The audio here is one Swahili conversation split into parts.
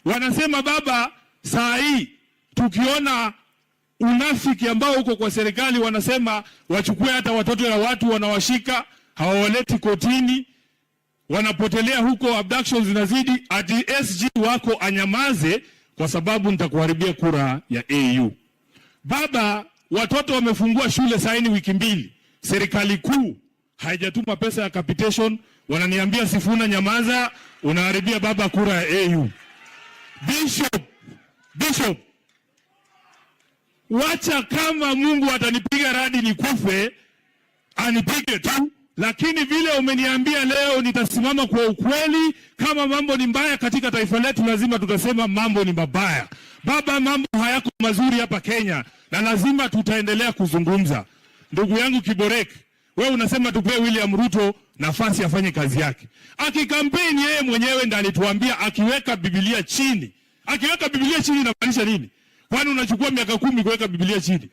Wanasema baba, saa hii tukiona unafiki ambao uko kwa serikali, wanasema wachukue hata watoto ya watu, wanawashika hawawaleti kotini, wanapotelea huko, abductions zinazidi. Ati SG wako anyamaze kwa sababu nitakuharibia kura ya AU. Baba, watoto wamefungua shule saini wiki 2. Serikali kuu haijatuma pesa ya capitation, wananiambia Sifuna nyamaza, unaharibia baba kura ya AU. Bishop, wacha, kama Mungu atanipiga radi nikufe, anipige tu, lakini vile umeniambia leo nitasimama kwa ukweli. Kama mambo ni mbaya katika taifa letu, lazima tutasema mambo ni mabaya. Baba, mambo hayako mazuri hapa Kenya na lazima tutaendelea kuzungumza. Ndugu yangu Kiborek, wewe unasema tupe William Ruto nafasi afanye kazi yake. Akikampeni yeye mwenyewe ndiye alituambia akiweka Biblia chini. Akiweka Biblia chini inamaanisha nini? Kwani unachukua miaka 10 kuweka Biblia chini?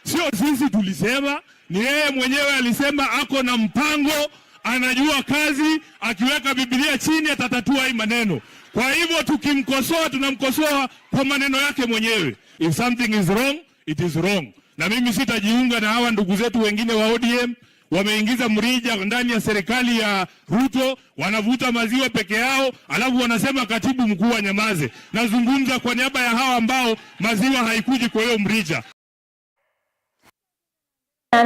Sio sisi tulisema, ni yeye mwenyewe alisema ako na mpango, anajua kazi, akiweka Biblia chini atatatua hii maneno. Kwa hivyo tukimkosoa, tunamkosoa kwa maneno yake mwenyewe. If something is wrong, it is wrong. Na mimi sitajiunga na hawa ndugu zetu wengine wa ODM, wameingiza mrija ndani ya serikali ya Ruto, wanavuta maziwa peke yao, alafu wanasema katibu mkuu anyamaze. Nazungumza kwa niaba ya hawa ambao maziwa haikuji kwa hiyo mrija.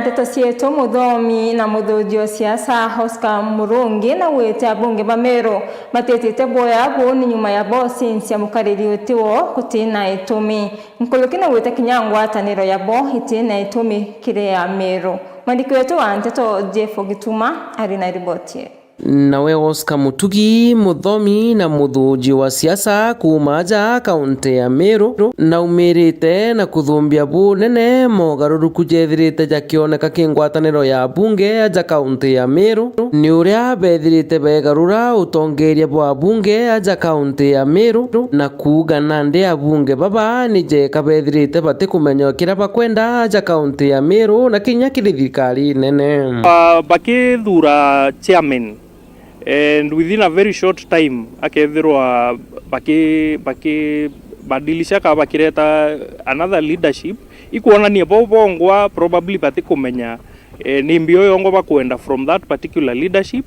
Ndeto cietu muthomi na muthuji wa siasa Oscar Murungi na wete abunge ba Meru matetete boya abo ni nyuma ya bosi cia mukariri utiwo kutina itumi nkulukina wete kinyangwa ataniro ya bo itina itumi kire ya Meru. Mwandiki wetu wa Ndeto Jeff Gituma arina ripoti. Nawe Oscar Mutugi, muthomi na muthuji wa siasa kumaja kaunti ya Meru na umirite na kuthumbia bunene mogaruruku jethirite jakioneka kingwataniro ya bunge aja kaunti ya Meru ni uria bethirite begarura utongeria bwa bunge aja kaunti ya Meru na kuga nande abunge baba ni jeka bethirite bati kumenya kira bakwenda aja kaunti ya Meru na kinya thirikari nene bakithura chairman. And within a very short time akethirwa badilisha ka bakireta another leadership ikuonania bobongwa probably bati kumenya ni mbio yongo bakwenda from that particular leadership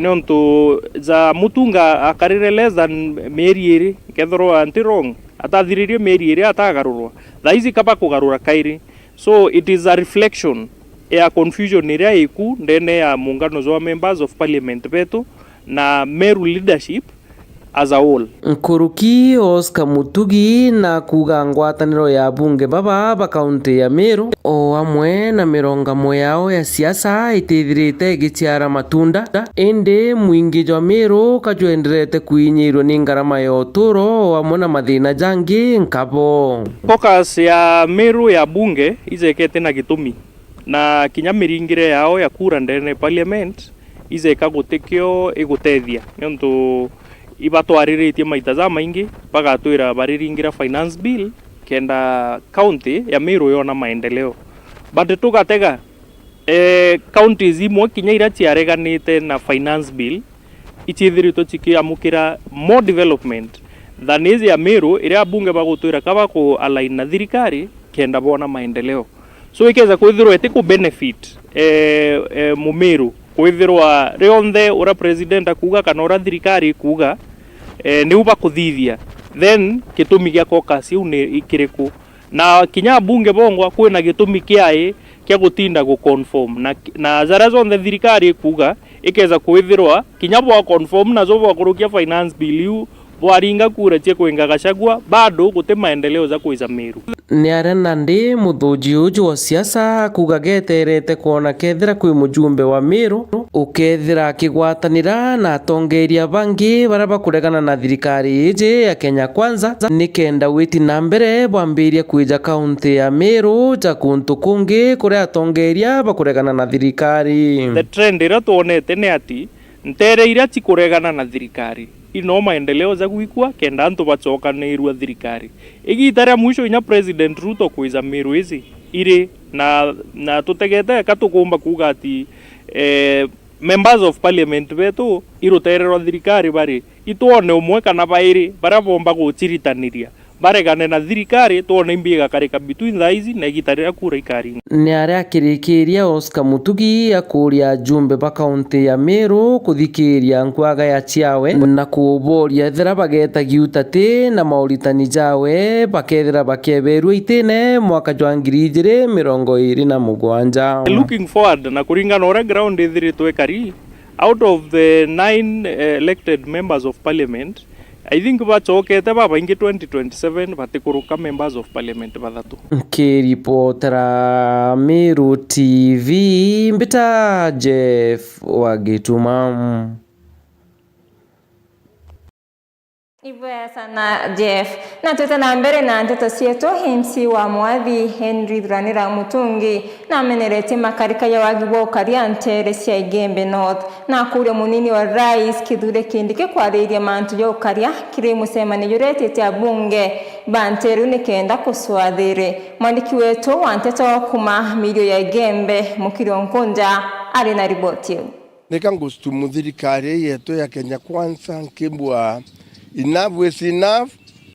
nonto za mutunga akarire less than meri kethirwa anti wrong atathiririe meri atagarurwa thaizi kaba kugarura kairi. So it is a reflection ya confusion iria iku ndene ya muungano za members of parliament betu na Meru leadership as a whole. Nkuruki Oscar Mutugi na kuga ngwataniro ya bunge baba ba kaunti ya Meru o amwe na mirongamo yao ya siasa itithirite gichiara matunda ende mwingi jwa Meru kajwenderete kuinyirwo ni ngarama ya uturo o amwe na mathina jangi nkabo. Focus ya Meru ya bunge izekete na gitumi na kinya miringire yao ya kura ndene parliament izeka gutekio igutethia nonto ibatwariritie maita za maingi bagatwira bariringira finance bill kenda county ya Meru yona maendeleo but tugatega counties imwe kinya ira ciareganite na finance bill ichithirito chikiamukira more development than is ya Meru ira bunge bagutwira kaba ku align na thirikari kenda bona maendeleo. So ikeza kwithirwa etiku benefit Mumeru kwithirwa rionthe ura president akuga kana ura thirikari kuga ni uba kuthithia then gitumi gia caucus ni ikiriku na kinya bunge bongwa kwina gitumi kiai kia gutinda gu conform na zara zonthe thirikari kuga ikeza kwithirwa kinya bwa conform na zo bwa kurukia finance bill bwaringa kura cie kwenga Gachagua bado gute maendeleo za kuiza Meru. Ni arena ndi muthuji uju wa siasa kuga geterete kuona kethira kwi mujumbe wa Meru ukethira kigwatanira na atongeria bangi bara bakuregana na thirikari ije ya Kenya Kwanza ni kenda witi na mbere bwambiria kuija kaunti ya Meru ja kuntu kungi kuria atongeria bakuregana na thirikari. The trend ira tuonete ni ati ntere ira tikuregana na thirikari ino maendeleo za gwikwa kenda antu bacokanirwa thirikari igitara mwisho inya president Ruto kuiza Meru izi iri na tutegete katukumba kuga ati members of parliament betu irutererwa thirikari bari ituone umwe kana bairi bara bomba guchiritaniria baregane na thirikari tuone imbiga karika between thaizi na gitarira kura ikari ni aria kirikiria Oscar Mutugi akuria jumbe ba kaunti ya Meru kuthikiria nkwaga ya ciawe na kuboria thera bageta giutate na mauritani jawe bakethera bakeberwa itene mwaka jwa 2027. Looking forward na kuringana ora ground ithiritwe kari out of the 9 elected members of parliament I think bachokete baba ingi 2027 batikuruka members of parliament bathatu. Kiripotera Meru TV mbita Jeff Wagituma. Ibuya sana Jeff. Na tutana mbere na nteto sieto MC wa Mwathi Henry Dhuranira Mutungi na amenerete makarika ya wagibo kariante resia Igembe North na kure munini wa rais Kithure Kindiki kwa redia mantu ya ukaria kire musemani yurete tia bunge banteru nikenda kuswadhiri. Mwandiki wetu wa nteto kuma milio ya Igembe Mukirio Nkonja ali na riboti. Nikangustu muthirikari yetu ya Kenya Kwanza nkibwa enough is enough.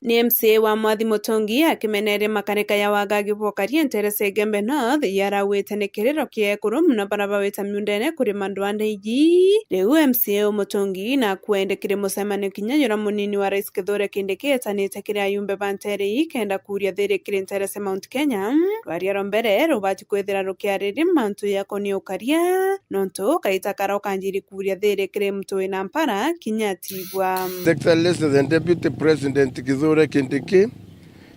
Ni MCA wa Mwathi Mutungi akimenere makarika ya wagagi bokari enterese Igembe North yarawite nikiriro kiekuru muno baraba wita miundene kuri mandwande iji riu MCA Mutungi na kuendekire musemani kinyanyura munini wa rais Kithure Kindiki etanite kiri ayumbe bantere kenda kuria thiri kiri enterese Mount Kenya wariaro mbere rubati kwethira rukiariri mantu yakoni ukaria nonto kaita karo kanjiri kuria thiri kiri mtu ina mpara kinyatibwa. Excellency the Deputy President Kithure Kindiki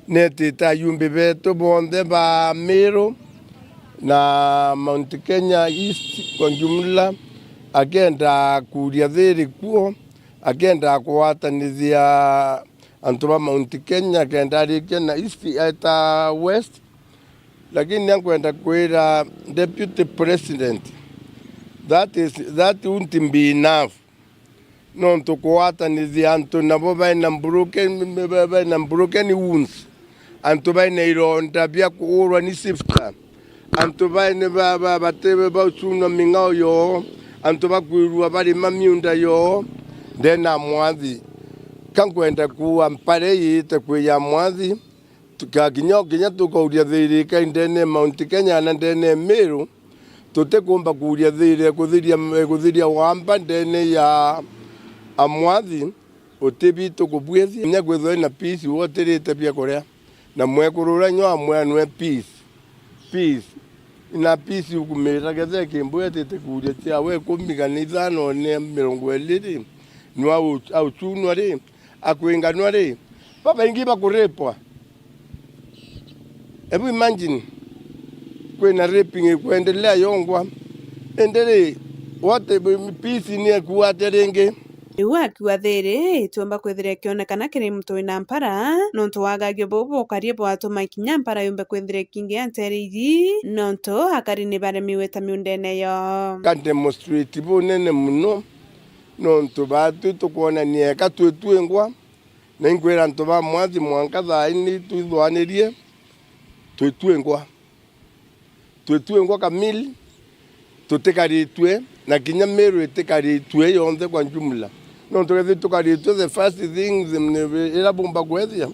netita yumbe betu bonde ba Meru na Mount Kenya East kwa jumla agenda kuria thiri kuo agenda kuwatanithia antuba Mount Kenya agenda rikia na East eta West lakini yankwenda kwira Deputy President that won't be enough. Non to kuwatanithia antu nabo baina broken wounds antu baina ironda bia kuurwa ni sifta antu baina batebe bauchuna mingao yo antu bakwirwa bari mamiunda yo ndena Mwathi kankwenda kuwa mpare yite kwiya Mwathi tukaginya tukauria thirika ndene Mount Kenya na ndene Meru tutekumba kuria thirika kuthiria wamba ndene ya Mwathi otebi to kubwezi nya gwetho na peace woterete bia korea na mwekurura nyo amwe peace ina peace ukumira gethe kimbwete te kuria tia we kumiganitha no ne 20 no au chunwa ri akwinganwa ri baba ingi bakurepwa ebu imagine kwena raping kuendelea yongwa endele wote peace ni kuaterenge riu akiwa thiri tuomba kwithira kionekana kiri mtu ina mpara nonto wagagio bobo karie bwatuma ikinya mpara yumbe kwithira kingi anteriji nonto akari ni baremiwe ta miundene yo ka demonstrate bonene muno nonto batu tukuona nieka twetwengwa na ingwira nto ba Mwathi mwanka thaini twithwanirie twetwengwa kamili tutikaritwe na kinya Meru itikaritwe yonthe kwa jumla nonto gethi tukaritwe the first thing ila bomba gwethia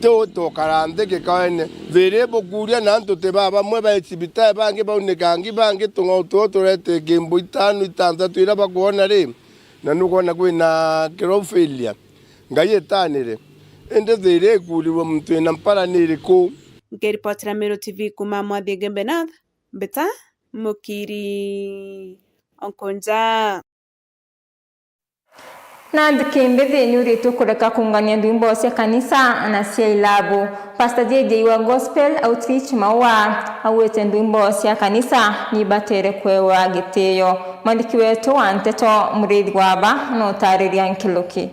to karante ke kaene verebo kuria na nto te baba mwe ba exhibita bange ba unikangi bange tungo turete gembo itanu itantatu ila bakuona ri na nukona kwina failure ngaye tanire ende thire kuliwa mtu ina mpara niri ko ngiripotera Meru TV kuma Mwathi Igembe North mbita Mukiri Onkonja na ndikimbithi nyuri tukureka kungania ndwimbo cia kanisa na cia ilabu. Pastor JJ wa Gospel Outreach Maua awete ndwimbo cia kanisa ni batere kwewa gitio. Mwandiki wetu wa nteto Murithi Gwaba no tariria nkiluki.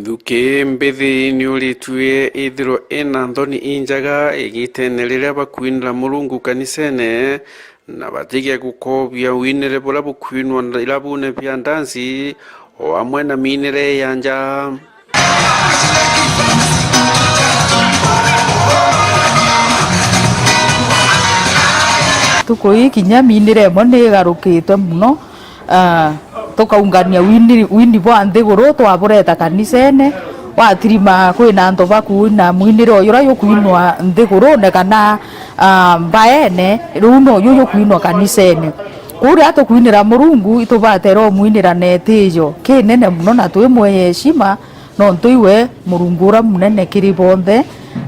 Thuke mbithi ni uritue ithiro ena nthoni injaga igitene riria bakwinira Murungu kanisene na batige gukobia winire bula bukwinwa ilabune bya dansi o amwe na minire yanja tuko ikinya minire mo ni garukitwe muno tukaungania wini bwa nthiguru twabureta kanisene watirima kwina antu baku na mwinire yura yukuinwa nthiguru ne kana mbaene runo yukuinwa kanisene kuria tukuinira Murungu itubatera mwinira netijo kinene muno na twimwe heshima no ntuiwe Murungura munene kiri bonthe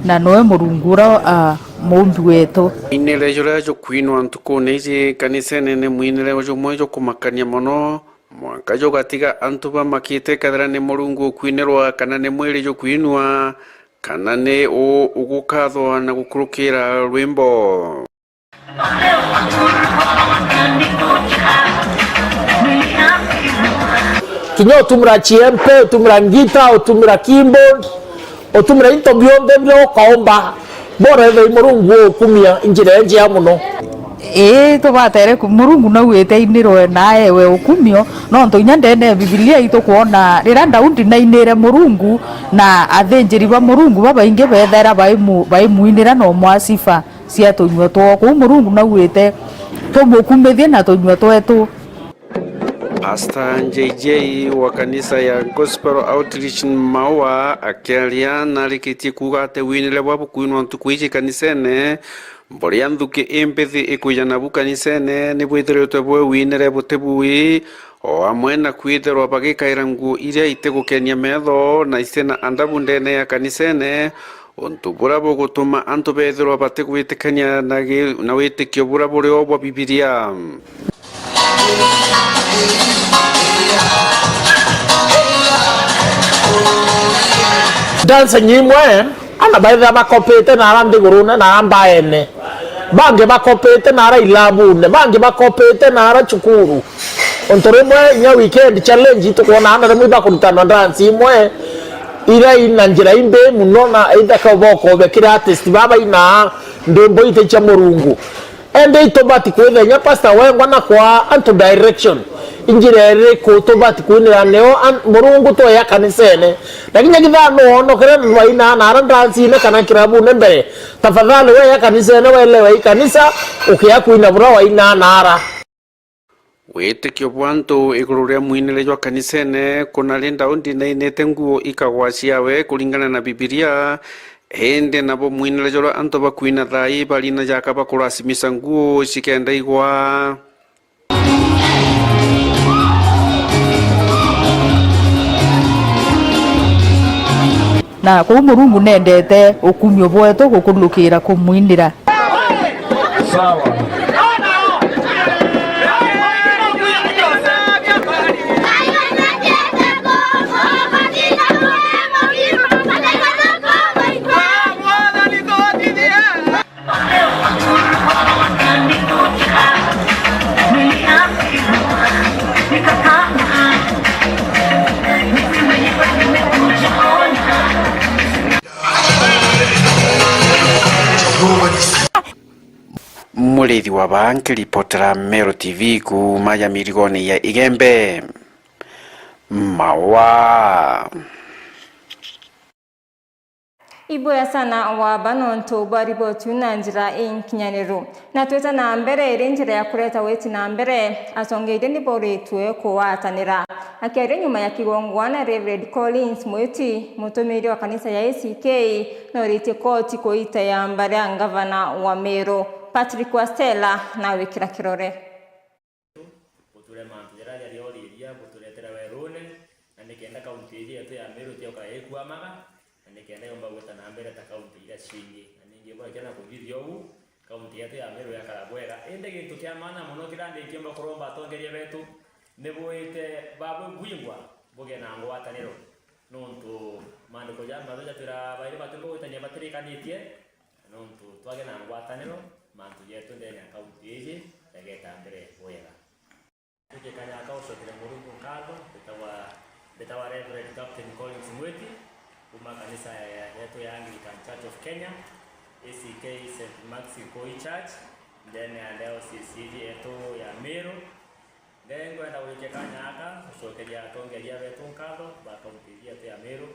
na noe Murungura mumbi wetu inire jura jo kuinwa ntuko neje kanisene ne mwinire jo mwejo kumakania mono mwaka jo gatiga antu ba makite kadra ne Murungu kuinerwa kana ne mwere jo kuinwa kana ne o ugukatho na gukurukira rwimbo kinyo tumra chiempe tumra ngita tumra keyboard tumra into byombe byo kaomba bora ve Murungu kumia injire nje muno tubatere Murungu na wete iniro nae we ukumio no nto nyandene Biblia ito kuona rira Daudi na inire Murungu na athenjeri ba Murungu baba inge bethera baimuinira no mwasifa cia tunywa to ku Murungu na wete tumukumithie na tunywa twetu. Pastor JJ wa kanisa ya Gospel Outreach Maua akiaria na rikiti kugate winile wabu kuinwa ntukuichi kanisene mbori anthuki imbithi ikujana bu kanisene ni bwithiritwe bwe winire butebui o amwe na kwitherwa bagikaira nguo iria itegukenia metho na isena andabu ndene ya kanisene ontu burabo gutuma antu bethirwa bategwitikania na witikio burabo rio bwa Biblia. dansa nyimwe ana baitha bakopete na arandi guruna na ambaene bange bakopete na ara ilabune bange bakopete na ara chukuru ontoremwe nya weekend challenge tukona anda remu bakurutana dance imwe ira ina njira imbe muno na idaka boko bekira artist baba ina ndembo ite cha Murungu ende itobati kwethenya pastor wengwa na kwa anto direction injire ko tobati kwinira neo Murungu to ya kanisene lakini ngithano ono kere waina na ara dance ne kana kirabu ne mbere tafadhali we ya kanisene welewe kanisa ukiya kuina bura waina na ara witikio bwantu iguru ria mwinire jwa kanisene kuna linda undi na inete nguo ikagwacia we kulingana na Biblia hende nabo mwinire jwa anto bakuina thai balina jaka bakurasimisa nguo cikenda igwa na ku Murungu nendete ukumio bwetu gukulukira kumwinira sawa Mulithi wa banki ripotera Mero TV ku maya mirigoni ya Igembe Maua Iboya sana wa banonto bariboti na njira inkinyaniro na tweta na mbere iri njira ya kureta weti na mbere asongeire ni boretwe kuwatanira akiari nyuma ya kigongwana Reverend Collins Mweti mutumiri wa kanisa ya ACK no rite koti koita ya mbare ngavana wa Meru Patrick Wastela na wikira kirore butule mantu yara yari oriria butuletera werune na nikenda kaunti yetu ya Meru tioka ekuamaga na nikenda yomba gweta na mbere ta kaunti ya Shingi na ninge bwa kana kugirio u kaunti yetu ya Meru ya Karagwera ende gintu kya maana muno kirande ikimba kuromba tongeria betu nibuite babu bwingwa bugena ngwataniro nontu mandiko ya madoja tira baire batumbo gutanya batirikanitie nontu twagena ngwataniro mantu yetu ndene akaunti yeje yageta mbere wega tukikanya kauso tele Murungu nkalo betawa Reverend Captain Collins Mweti kuma kanisa yetu ya Anglican Church of Kenya ACK St. Maxi Koi Church ndene andeo CCD yetu ya Meru ndengo enda wikekanya aka usokeria tongeria betu nkalo bakaunti yetu ya Meru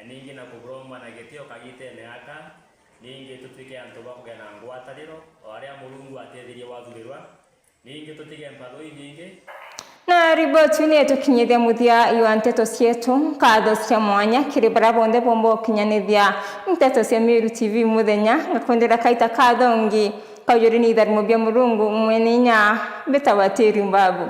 ningi na kubromba na getio kagite ne aka ningi tutwike antu bakugena ngwataniro o aria Murungu atethirie wathurirwa ningi tutige mpatho inyingi. Na riboti ni tukinyithia muthia iwa nteto cietu katho cia mwanya kiri bara bonde bombo kinyanithia nteto cia Meru TV muthenya ngakundira kaita kathongi kaujuri ni Tharimo bia Murungu mweninya betawatiri mbabu.